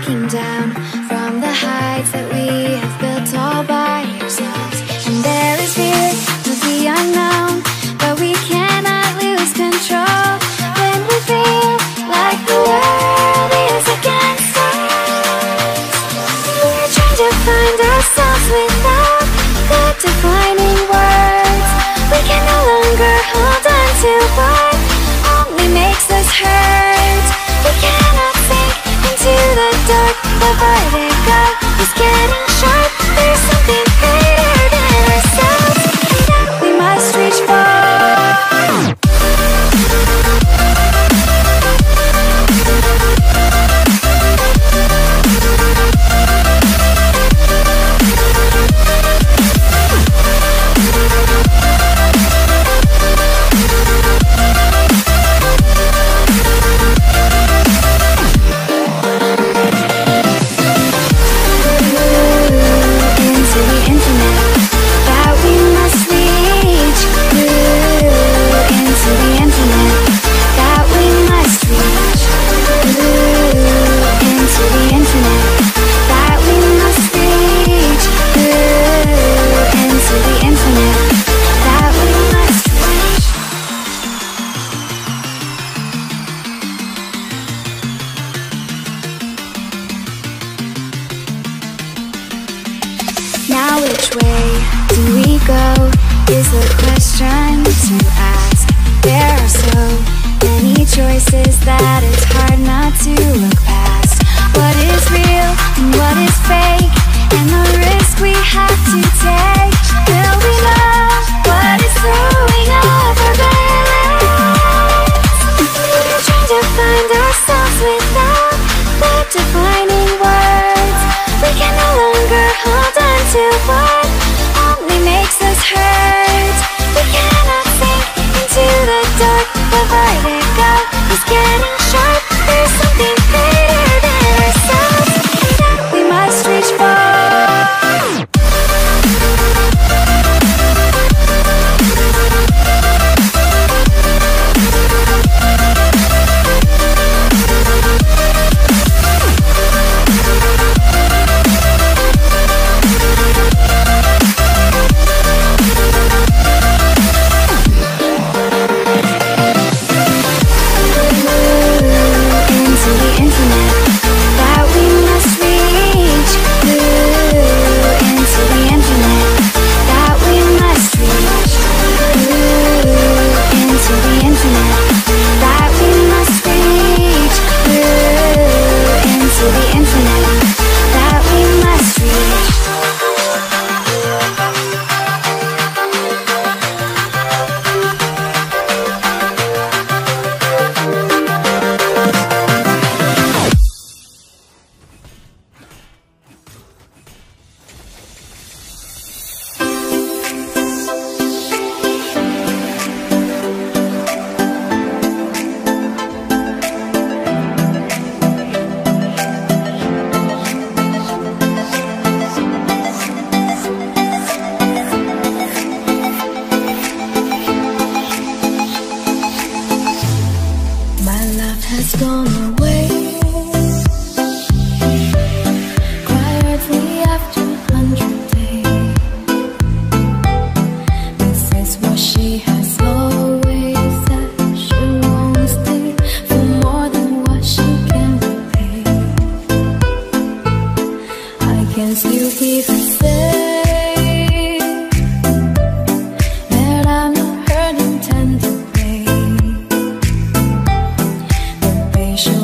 looking down from the heights that we have built all by ourselves. And there is fear of the unknown, but we cannot lose control when we feel like the world is against us. We're trying to find ourselves without the defining words. We can no longer hold on to what only makes us hurt. We cannot sink into the dark. The vertigo is getting sharp. There's something greater than ourselves that we must reach for. Now which way do we go is the question to ask. There are so many choices that it's hard not to look past. What is real and what is fake, and the risk we have to take. Will we know what is throwing off our balance? We're trying to find ourselves without the defining words. We can no longer hold on to what only makes us hurt. We cannot sink into the dark. The vertigo is getting sharp. There's something greater than ourselves that we must reach for. Has gone away. Cry earthly after 100 days. This is what she has always said. She won't stay for more than what she can repay. I can still keep it safe that I'm not hurt in tender way. Show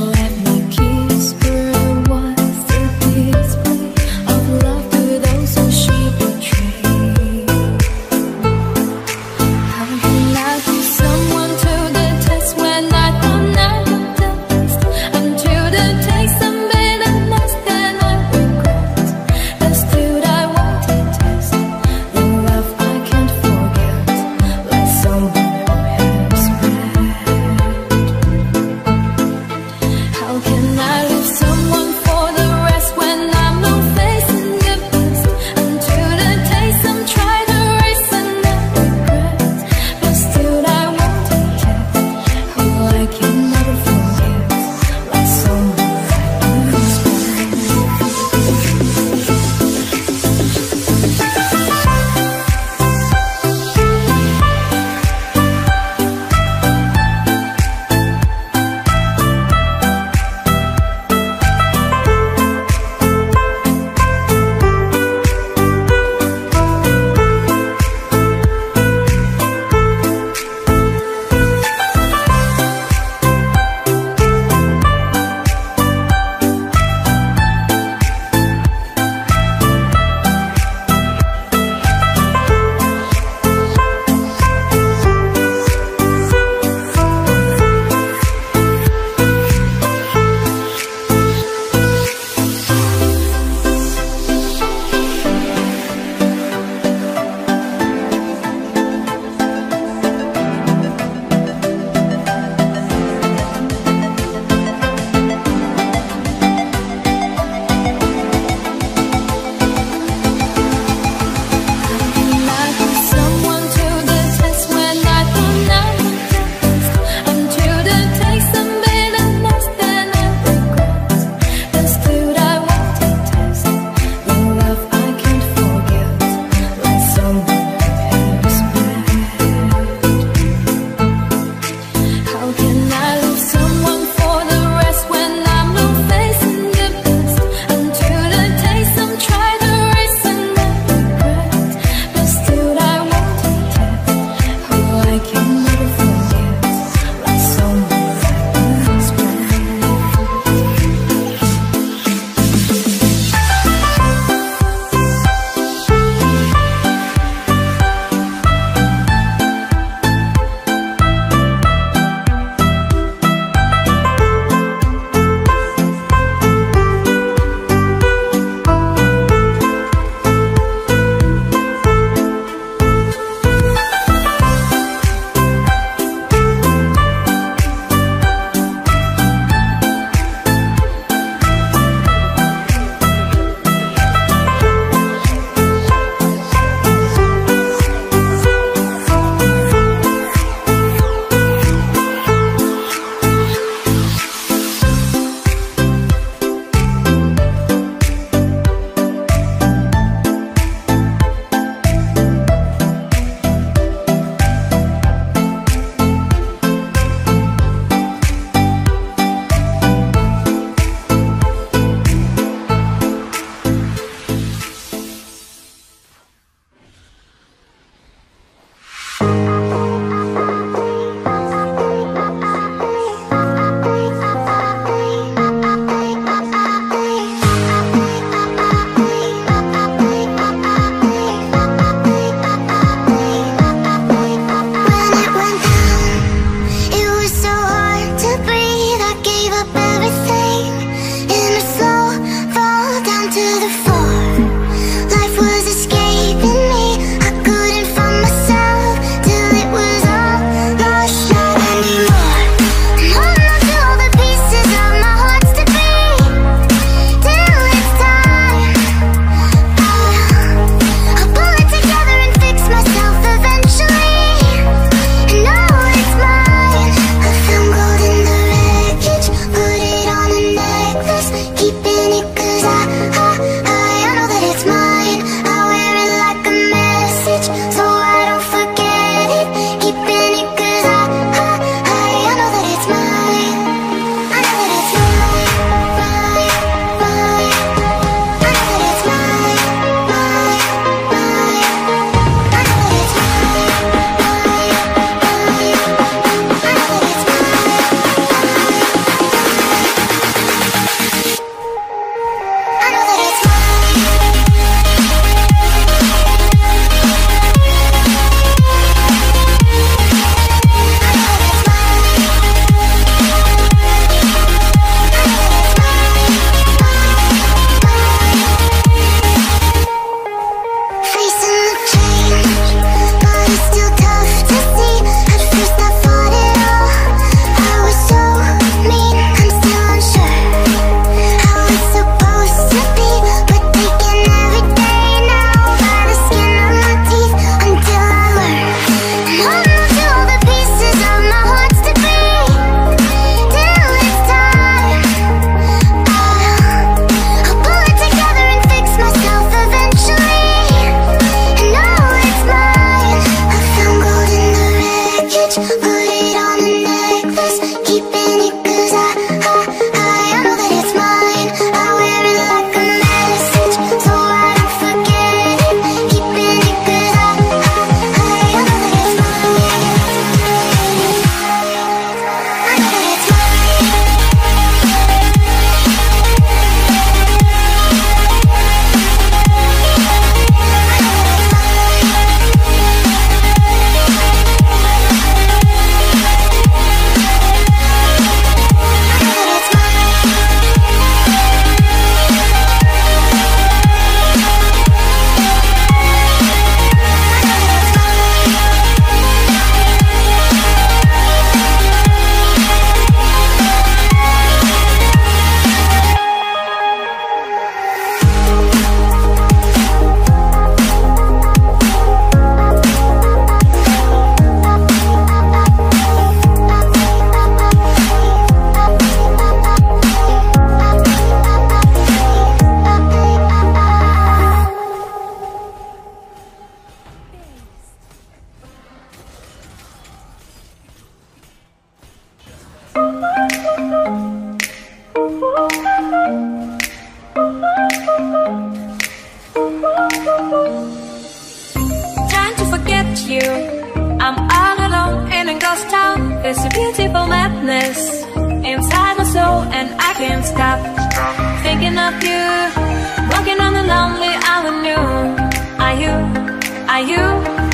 you. I'm all alone in a ghost town. There's a beautiful madness inside my soul, and I can't stop thinking of you. Walking on the lonely avenue. Are you